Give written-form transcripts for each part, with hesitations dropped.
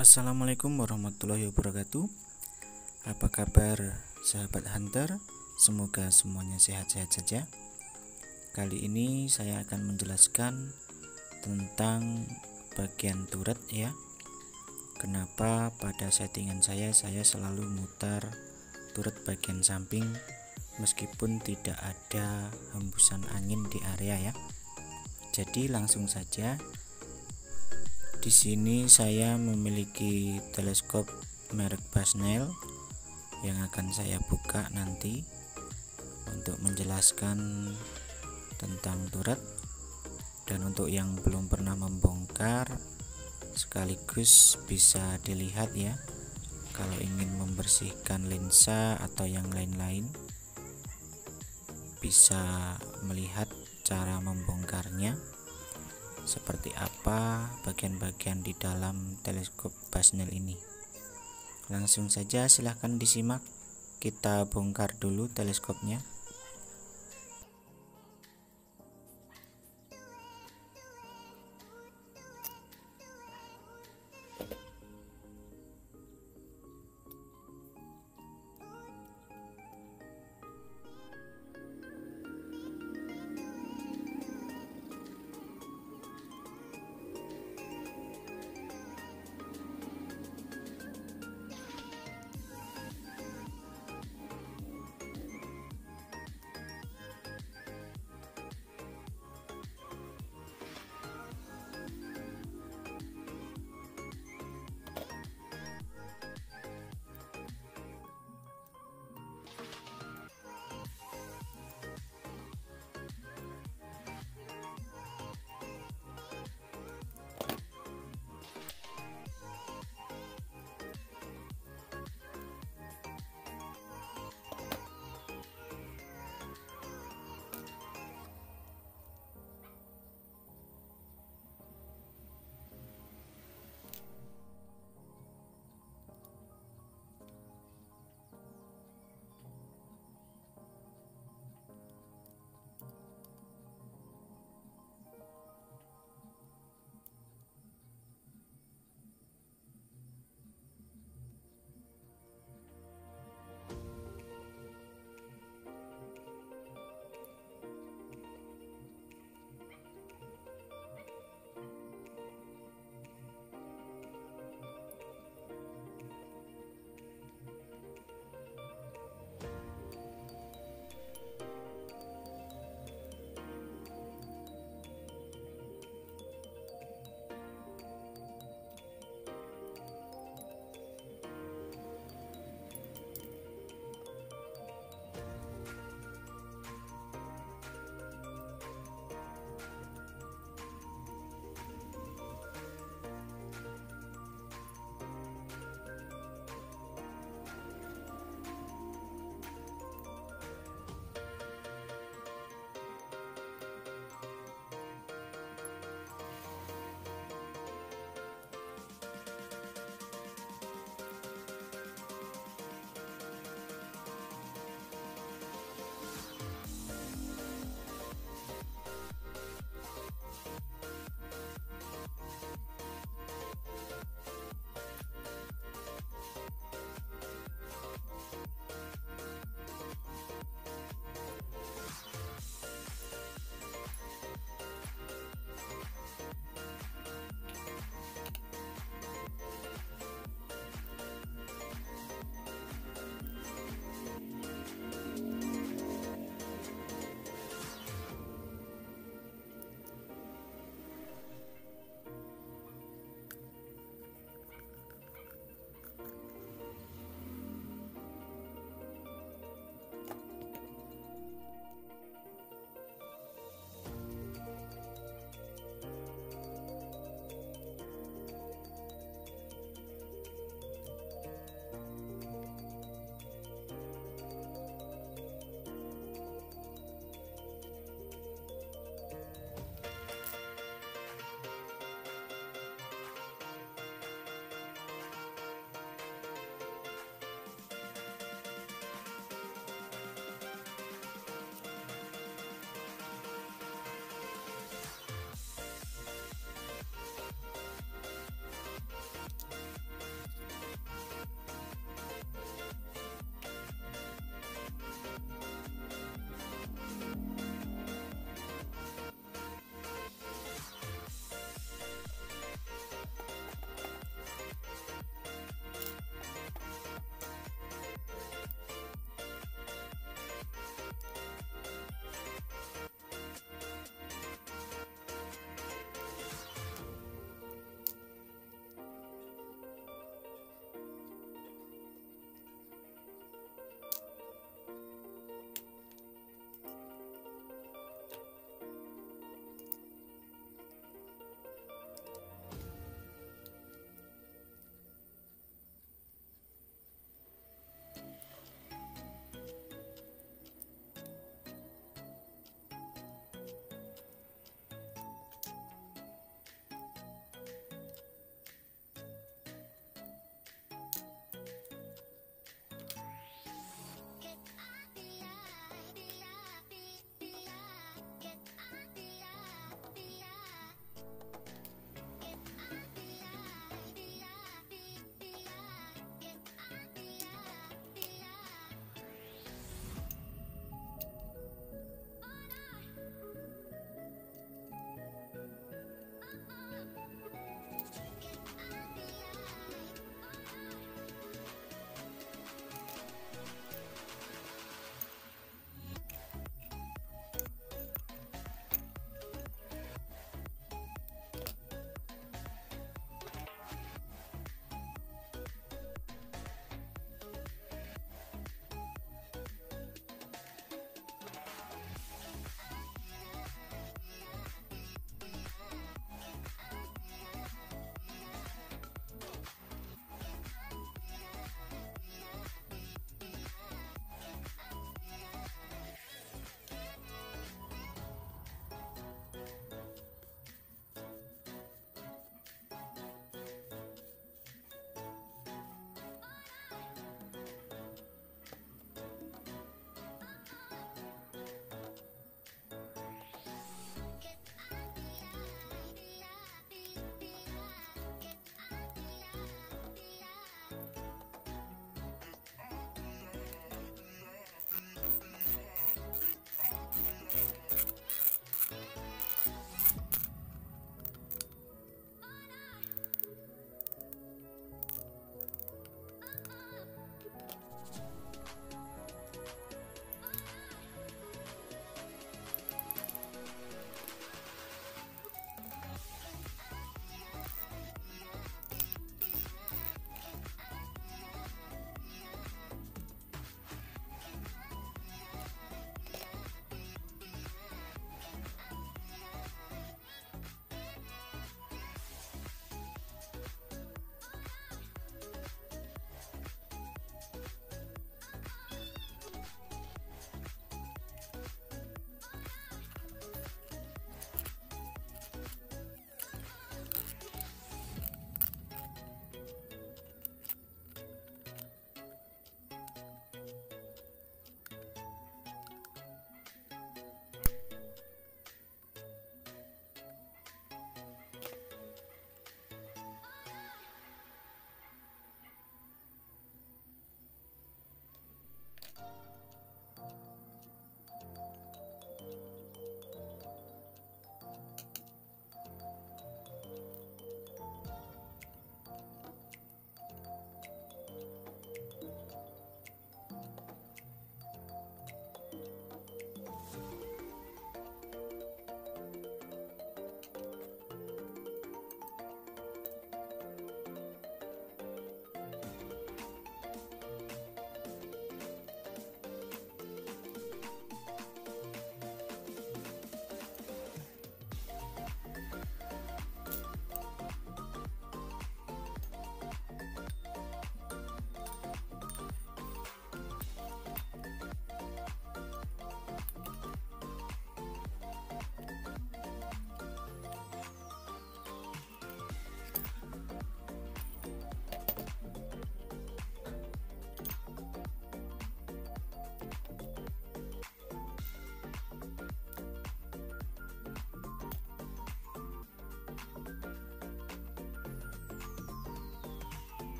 Assalamualaikum warahmatullahi wabarakatuh. Apa kabar sahabat Hunter? Semoga semuanya sehat-sehat saja. Kali ini saya akan menjelaskan tentang bagian turret ya. Kenapa pada settingan saya selalu mutar turret bagian samping meskipun tidak ada hembusan angin di area ya. Jadi langsung saja. Di sini saya memiliki teleskop merek Basnel yang akan saya buka nanti untuk menjelaskan tentang turret, dan untuk yang belum pernah membongkar sekaligus bisa dilihat ya kalau ingin membersihkan lensa atau yang lain-lain, bisa melihat cara membongkarnya seperti apa bagian-bagian di dalam teleskop Basnel ini. Langsung saja silahkan disimak, kita bongkar dulu teleskopnya.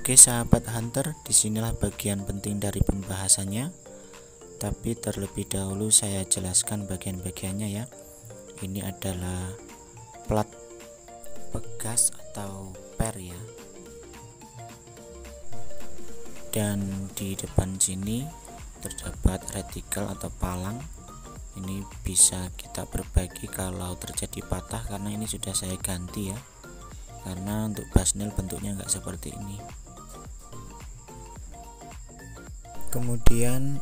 Oke sahabat hunter, disinilah bagian penting dari pembahasannya. Tapi terlebih dahulu saya jelaskan bagian-bagiannya ya. Ini adalah plat pegas atau per ya. Dan di depan sini terdapat retikel atau palang. Ini bisa kita berbagi kalau terjadi patah, karena ini sudah saya ganti ya. Karena untuk busnail bentuknya enggak seperti ini. Kemudian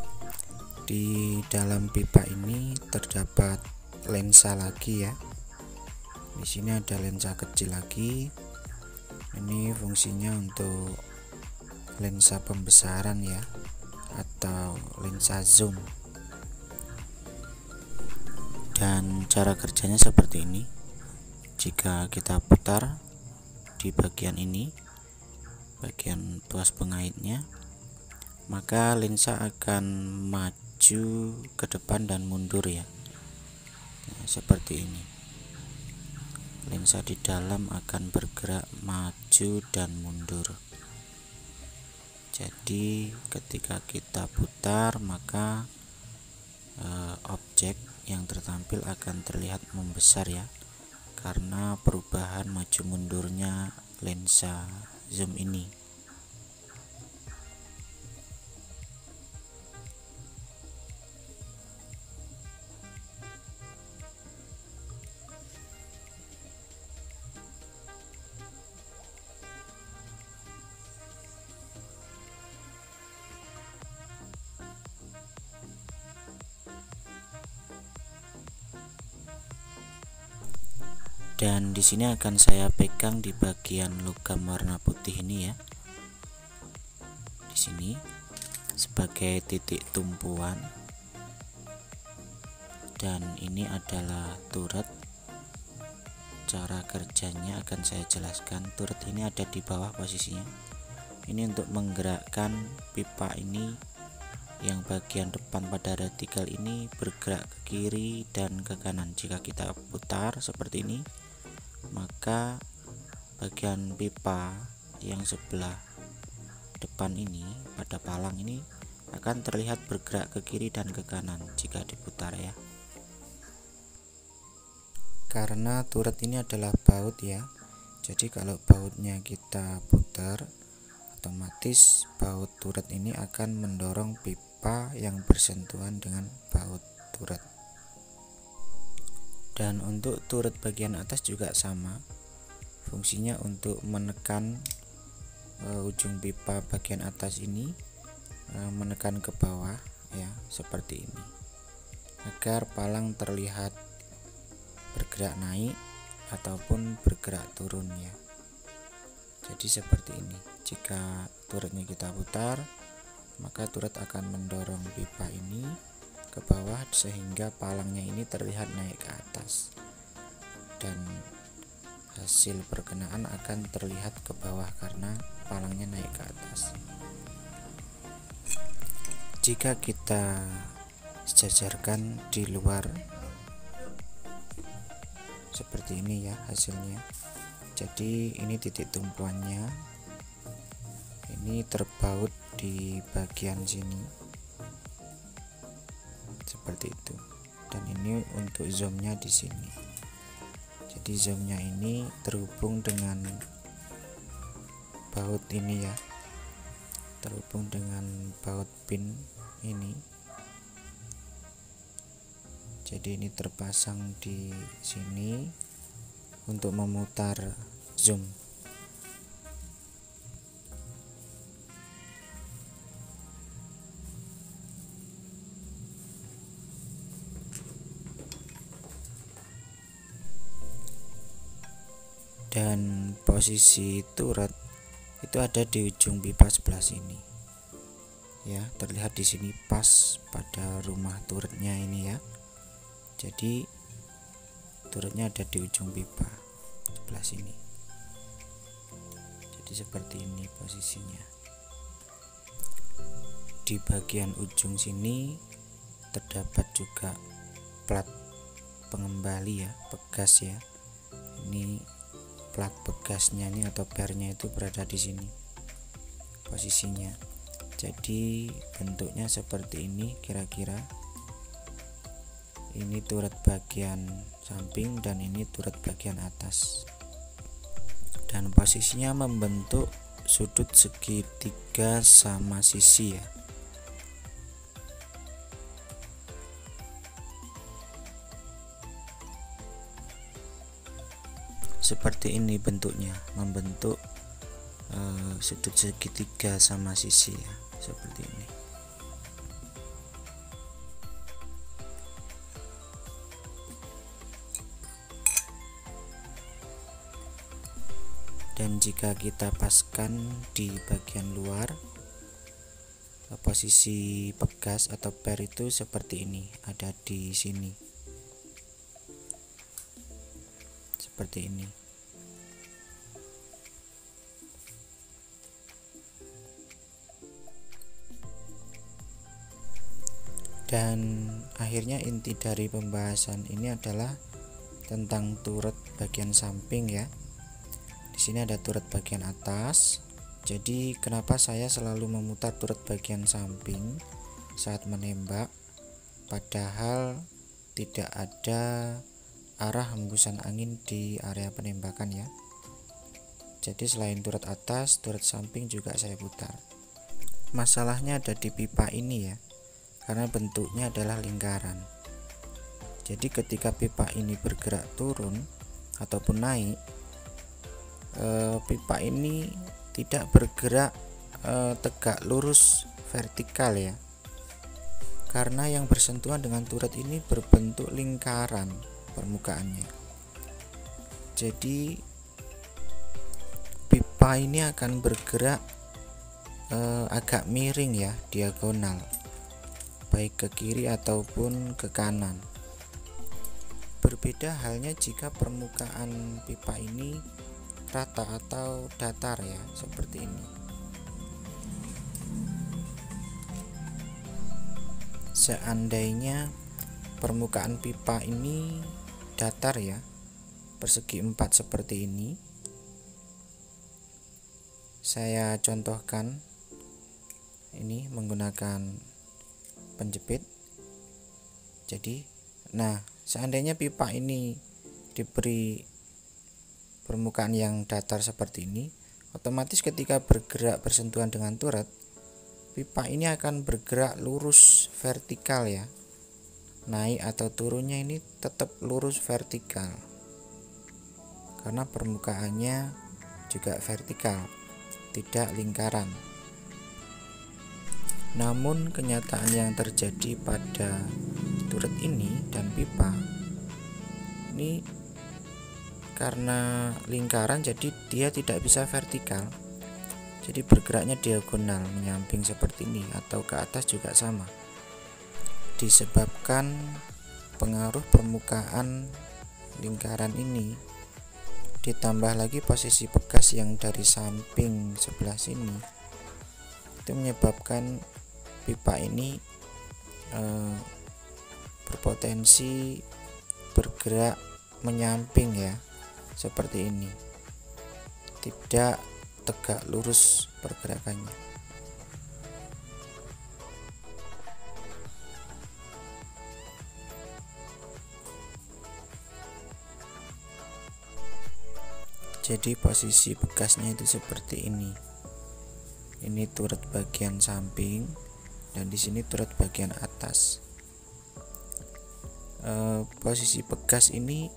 di dalam pipa ini terdapat lensa lagi ya. Di sini ada lensa kecil lagi. Ini fungsinya untuk lensa pembesaran ya, atau lensa zoom. Dan cara kerjanya seperti ini. Jika kita putar di bagian ini, bagian tuas pengaitnya, maka lensa akan maju ke depan dan mundur ya. Nah, seperti ini. Lensa di dalam akan bergerak maju dan mundur. Jadi ketika kita putar, maka objek yang tertampil akan terlihat membesar ya, karena perubahan maju mundurnya lensa zoom ini. Dan di sini akan saya pegang di bagian logam warna putih ini ya. Di sini sebagai titik tumpuan. Dan ini adalah turret. Cara kerjanya akan saya jelaskan. Turret ini ada di bawah posisinya. Ini untuk menggerakkan pipa ini, yang bagian depan pada retikel ini bergerak ke kiri dan ke kanan. Jika kita putar seperti ini, maka bagian pipa yang sebelah depan ini pada palang ini akan terlihat bergerak ke kiri dan ke kanan jika diputar ya. Karena turret ini adalah baut ya, jadi kalau bautnya kita putar, otomatis baut turret ini akan mendorong pipa yang bersentuhan dengan baut turret. Dan untuk turret bagian atas juga sama, fungsinya untuk menekan ujung pipa bagian atas ini, menekan ke bawah ya, seperti ini, agar palang terlihat bergerak naik ataupun bergerak turun ya. Jadi seperti ini. Jika turretnya kita putar, maka turret akan mendorong pipa ini ke bawah sehingga palangnya ini terlihat naik ke atas, dan hasil perkenaan akan terlihat ke bawah karena palangnya naik ke atas. Jika kita sejajarkan di luar seperti ini ya hasilnya. Jadi ini titik tumpuannya, ini terbaut di bagian sini seperti itu, dan ini untuk zoomnya di sini. Jadi zoomnya ini terhubung dengan baut ini ya, terhubung dengan baut pin ini. Jadi ini terpasang di sini untuk memutar zoom. Dan posisi turret itu ada di ujung pipa sebelah sini ya, terlihat di sini pas pada rumah turretnya ini ya. Jadi turretnya ada di ujung pipa sebelah sini. Jadi seperti ini posisinya. Di bagian ujung sini terdapat juga plat pengembali ya, pegas ya. Ini plat pegasnya ini atau pernya itu berada di sini. posisinya. Jadi bentuknya seperti ini kira-kira. Ini turret bagian samping dan ini turret bagian atas, dan posisinya membentuk sudut segitiga sama sisi ya. Seperti ini bentuknya, membentuk sudut segitiga sama sisi ya, seperti ini. Dan jika kita paskan di bagian luar, posisi pegas atau per itu seperti ini, ada di sini, seperti ini. Dan akhirnya inti dari pembahasan ini adalah tentang turret bagian samping ya. Di sini ada turret bagian atas. Jadi kenapa saya selalu memutar turret bagian samping saat menembak, padahal tidak ada arah hembusan angin di area penembakan ya. Jadi selain turret atas, turret samping juga saya putar. Masalahnya ada di pipa ini ya, karena bentuknya adalah lingkaran. Jadi ketika pipa ini bergerak turun ataupun naik, pipa ini tidak bergerak tegak lurus vertikal ya, karena yang bersentuhan dengan turret ini berbentuk lingkaran permukaannya. Jadi pipa ini akan bergerak agak miring ya, diagonal, baik ke kiri ataupun ke kanan. Berbeda halnya jika permukaan pipa ini rata atau datar ya, seperti ini. Seandainya permukaan pipa ini datar ya, persegi 4 seperti ini, saya contohkan ini menggunakan penjepit. Jadi seandainya pipa ini diberi permukaan yang datar seperti ini, otomatis ketika bergerak bersentuhan dengan turret, pipa ini akan bergerak lurus vertikal ya. Naik atau turunnya ini tetap lurus vertikal, karena permukaannya juga vertikal, tidak lingkaran. Namun kenyataan yang terjadi pada turret ini dan pipa ini, karena lingkaran jadi dia tidak bisa vertikal, jadi bergeraknya diagonal menyamping seperti ini, atau ke atas juga sama, disebabkan pengaruh permukaan lingkaran ini, ditambah lagi posisi pegas yang dari samping sebelah sini, itu menyebabkan pipa ini berpotensi bergerak menyamping ya, seperti ini, tidak tegak lurus pergerakannya. Jadi posisi bekasnya itu seperti ini. Ini turret bagian samping dan di sini turret bagian atas. Posisi bekas ini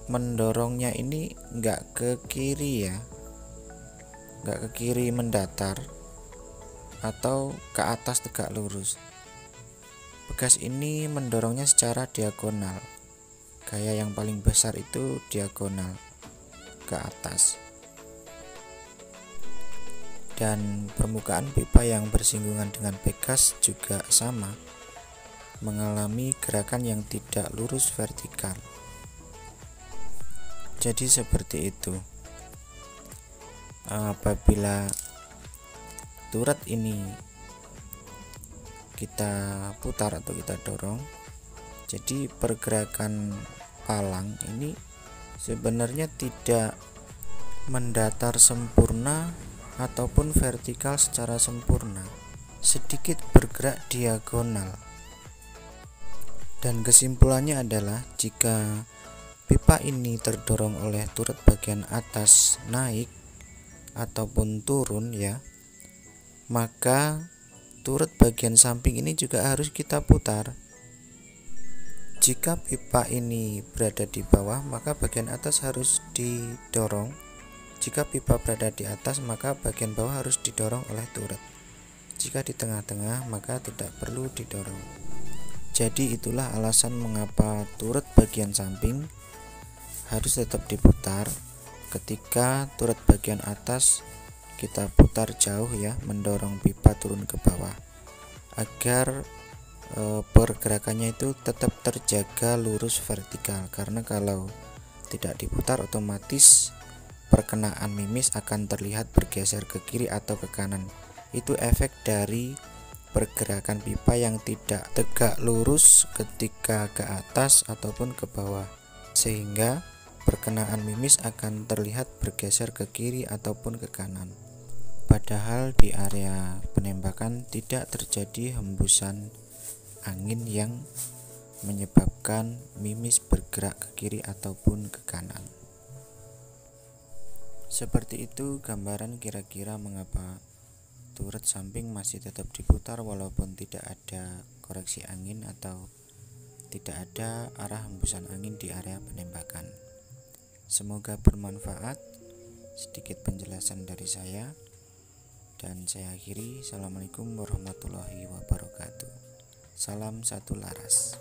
mendorongnya ini enggak ke kiri ya, enggak ke kiri mendatar atau ke atas tegak lurus. Bekas ini mendorongnya secara diagonal, gaya yang paling besar itu diagonal ke atas. Dan permukaan pipa yang bersinggungan dengan bekas juga sama, mengalami gerakan yang tidak lurus vertikal. Jadi seperti itu. Apabila turret ini kita putar atau kita dorong, jadi pergerakan palang ini sebenarnya tidak mendatar sempurna ataupun vertikal secara sempurna, sedikit bergerak diagonal. Dan kesimpulannya adalah jika pipa ini terdorong oleh turut bagian atas naik ataupun turun ya, maka turut bagian samping ini juga harus kita putar. Jika pipa ini berada di bawah, maka bagian atas harus didorong. Jika pipa berada di atas, maka bagian bawah harus didorong oleh turut. Jika di tengah-tengah, maka tidak perlu didorong. Jadi itulah alasan mengapa turut bagian samping harus tetap diputar. Ketika turut bagian atas kita putar jauh ya, mendorong pipa turun ke bawah, agar pergerakannya itu tetap terjaga lurus vertikal. Karena kalau tidak diputar, otomatis perkenaan mimis akan terlihat bergeser ke kiri atau ke kanan. Itu efek dari pergerakan pipa yang tidak tegak lurus ketika ke atas ataupun ke bawah, sehingga perkenaan mimis akan terlihat bergeser ke kiri ataupun ke kanan. Padahal di area penembakan tidak terjadi hembusan angin yang menyebabkan mimis bergerak ke kiri ataupun ke kanan. Seperti itu gambaran kira-kira mengapa turut samping masih tetap diputar walaupun tidak ada koreksi angin atau tidak ada arah hembusan angin di area penembakan. Semoga bermanfaat. Sedikit penjelasan dari saya, dan saya akhiri. Assalamualaikum warahmatullahi wabarakatuh. Salam satu laras.